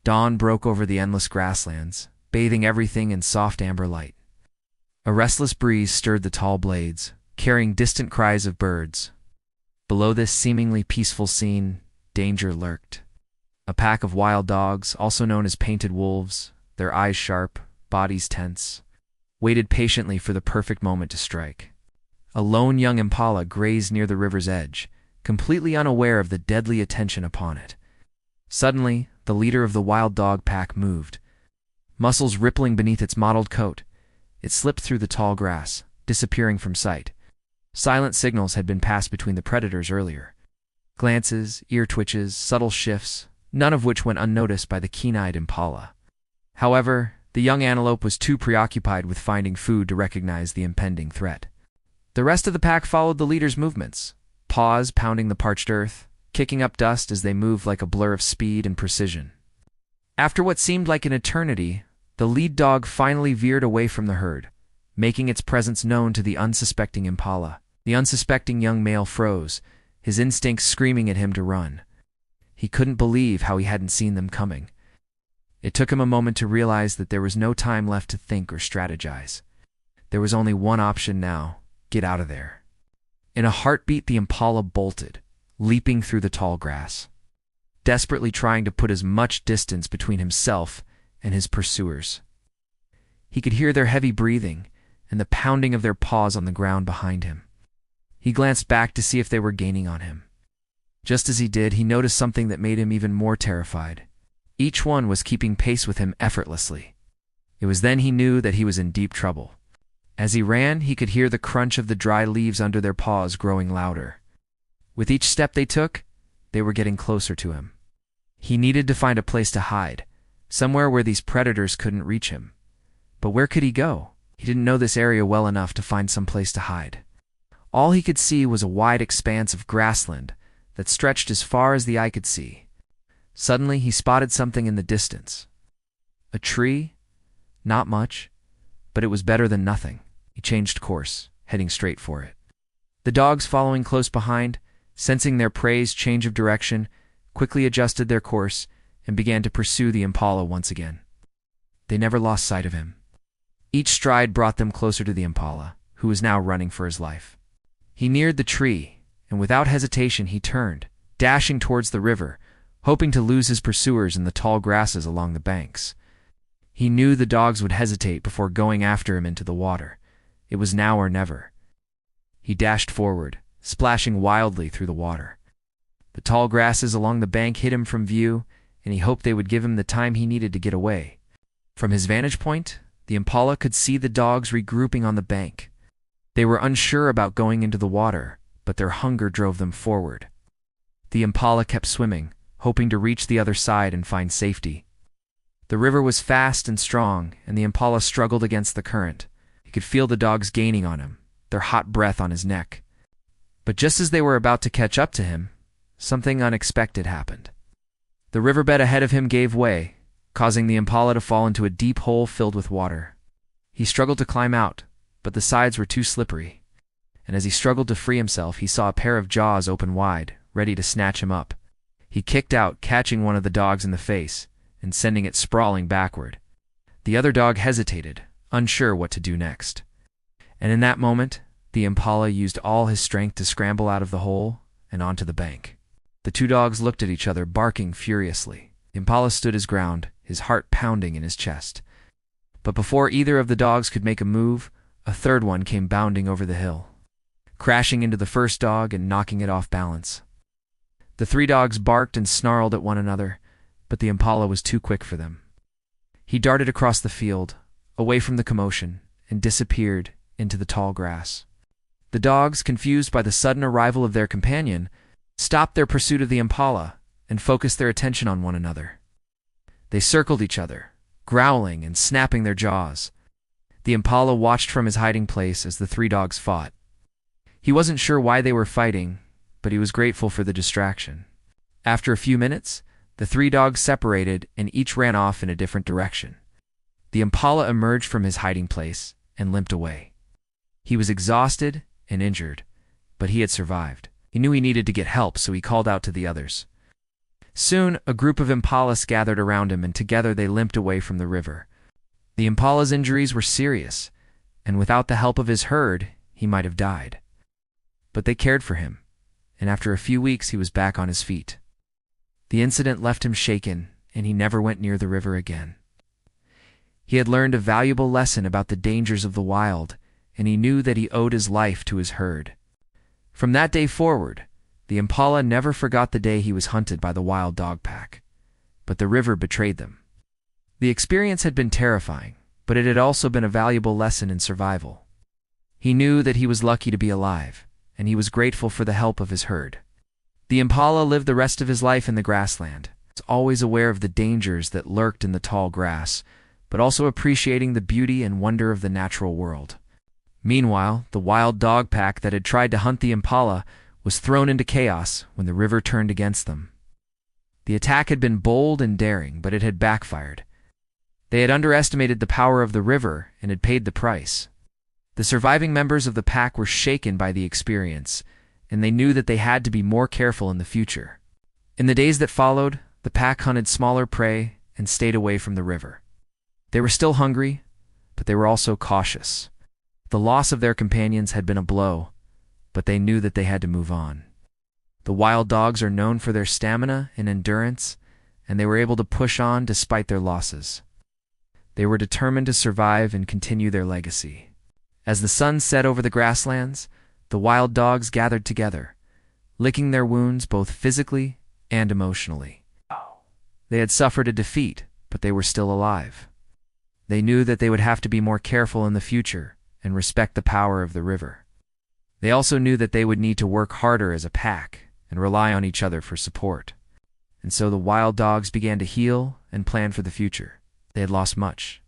Dawn broke over the endless grasslands, bathing everything in soft amber light. A restless breeze stirred the tall blades, carrying distant cries of birds. Below this seemingly peaceful scene, danger lurked. A pack of wild dogs, also known as painted wolves, their eyes sharp, bodies tense, waited patiently for the perfect moment to strike. A lone young impala grazed near the river's edge, completely unaware of the deadly attention upon it. Suddenly, the leader of the wild dog pack moved. Muscles rippling beneath its mottled coat, it slipped through the tall grass, disappearing from sight. Silent signals had been passed between the predators earlier. Glances, ear twitches, subtle shifts, none of which went unnoticed by the keen-eyed impala. However, the young antelope was too preoccupied with finding food to recognize the impending threat. The rest of the pack followed the leader's movements, paws pounding the parched earth, kicking up dust as they moved like a blur of speed and precision. After what seemed like an eternity, the lead dog finally veered away from the herd, making its presence known to the unsuspecting impala. The unsuspecting young male froze, his instincts screaming at him to run. He couldn't believe how he hadn't seen them coming. It took him a moment to realize that there was no time left to think or strategize. There was only one option now: get out of there. In a heartbeat, the impala bolted, leaping through the tall grass, desperately trying to put as much distance between himself and his pursuers. He could hear their heavy breathing and the pounding of their paws on the ground behind him. He glanced back to see if they were gaining on him. Just as he did, he noticed something that made him even more terrified. Each one was keeping pace with him effortlessly. It was then he knew that he was in deep trouble. As he ran, he could hear the crunch of the dry leaves under their paws growing louder. With each step they took, they were getting closer to him. He needed to find a place to hide, somewhere where these predators couldn't reach him. But where could he go? He didn't know this area well enough to find some place to hide. All he could see was a wide expanse of grassland that stretched as far as the eye could see. Suddenly, he spotted something in the distance. A tree? Not much, but it was better than nothing. He changed course, heading straight for it. The dogs following close behind, sensing their prey's change of direction, quickly adjusted their course and began to pursue the impala once again. They never lost sight of him. Each stride brought them closer to the impala, who was now running for his life. He neared the tree, and without hesitation he turned, dashing towards the river, hoping to lose his pursuers in the tall grasses along the banks. He knew the dogs would hesitate before going after him into the water. It was now or never. He dashed forward, splashing wildly through the water. The tall grasses along the bank hid him from view, and he hoped they would give him the time he needed to get away. From his vantage point, the impala could see the dogs regrouping on the bank. They were unsure about going into the water, but their hunger drove them forward. The impala kept swimming, hoping to reach the other side and find safety. The river was fast and strong, and the impala struggled against the current. He could feel the dogs gaining on him, their hot breath on his neck. But just as they were about to catch up to him, something unexpected happened. The riverbed ahead of him gave way, causing the impala to fall into a deep hole filled with water. He struggled to climb out, but the sides were too slippery, and as he struggled to free himself, he saw a pair of jaws open wide, ready to snatch him up. He kicked out, catching one of the dogs in the face and sending it sprawling backward. The other dog hesitated, unsure what to do next. And in that moment, the impala used all his strength to scramble out of the hole and onto the bank. The two dogs looked at each other, barking furiously. The impala stood his ground, his heart pounding in his chest. But before either of the dogs could make a move, a third one came bounding over the hill, crashing into the first dog and knocking it off balance. The three dogs barked and snarled at one another, but the impala was too quick for them. He darted across the field, away from the commotion, and disappeared into the tall grass. The dogs, confused by the sudden arrival of their companion, stopped their pursuit of the impala and focused their attention on one another. They circled each other, growling and snapping their jaws. The impala watched from his hiding place as the three dogs fought. He wasn't sure why they were fighting, but he was grateful for the distraction. After a few minutes, the three dogs separated and each ran off in a different direction. The impala emerged from his hiding place and limped away. He was exhausted and injured, but he had survived. He knew he needed to get help, so he called out to the others. Soon, a group of impalas gathered around him, and together they limped away from the river. The impala's injuries were serious, and without the help of his herd, he might have died. But they cared for him, and after a few weeks he was back on his feet. The incident left him shaken, and he never went near the river again. He had learned a valuable lesson about the dangers of the wild, and he knew that he owed his life to his herd. From that day forward, the impala never forgot the day he was hunted by the wild dog pack. But the river betrayed them. The experience had been terrifying, but it had also been a valuable lesson in survival. He knew that he was lucky to be alive, and he was grateful for the help of his herd. The impala lived the rest of his life in the grassland, always aware of the dangers that lurked in the tall grass, but also appreciating the beauty and wonder of the natural world. Meanwhile, the wild dog pack that had tried to hunt the impala was thrown into chaos when the river turned against them. The attack had been bold and daring, but it had backfired. They had underestimated the power of the river and had paid the price. The surviving members of the pack were shaken by the experience, and they knew that they had to be more careful in the future. In the days that followed, the pack hunted smaller prey and stayed away from the river. They were still hungry, but they were also cautious. The loss of their companions had been a blow, but they knew that they had to move on. The wild dogs are known for their stamina and endurance, and they were able to push on despite their losses. They were determined to survive and continue their legacy. As the sun set over the grasslands, the wild dogs gathered together, licking their wounds both physically and emotionally. They had suffered a defeat, but they were still alive. They knew that they would have to be more careful in the future and respect the power of the river. They also knew that they would need to work harder as a pack and rely on each other for support. And so the wild dogs began to heal and plan for the future. They had lost much,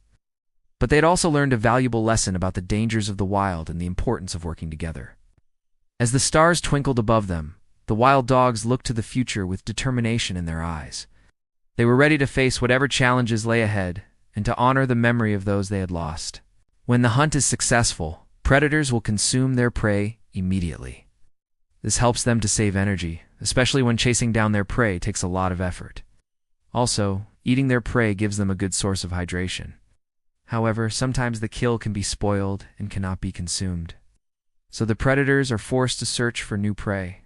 but they had also learned a valuable lesson about the dangers of the wild and the importance of working together. As the stars twinkled above them, the wild dogs looked to the future with determination in their eyes. They were ready to face whatever challenges lay ahead and to honor the memory of those they had lost. When the hunt is successful, predators will consume their prey immediately. This helps them to save energy, especially when chasing down their prey takes a lot of effort. Also, eating their prey gives them a good source of hydration. However, sometimes the kill can be spoiled and cannot be consumed. So the predators are forced to search for new prey.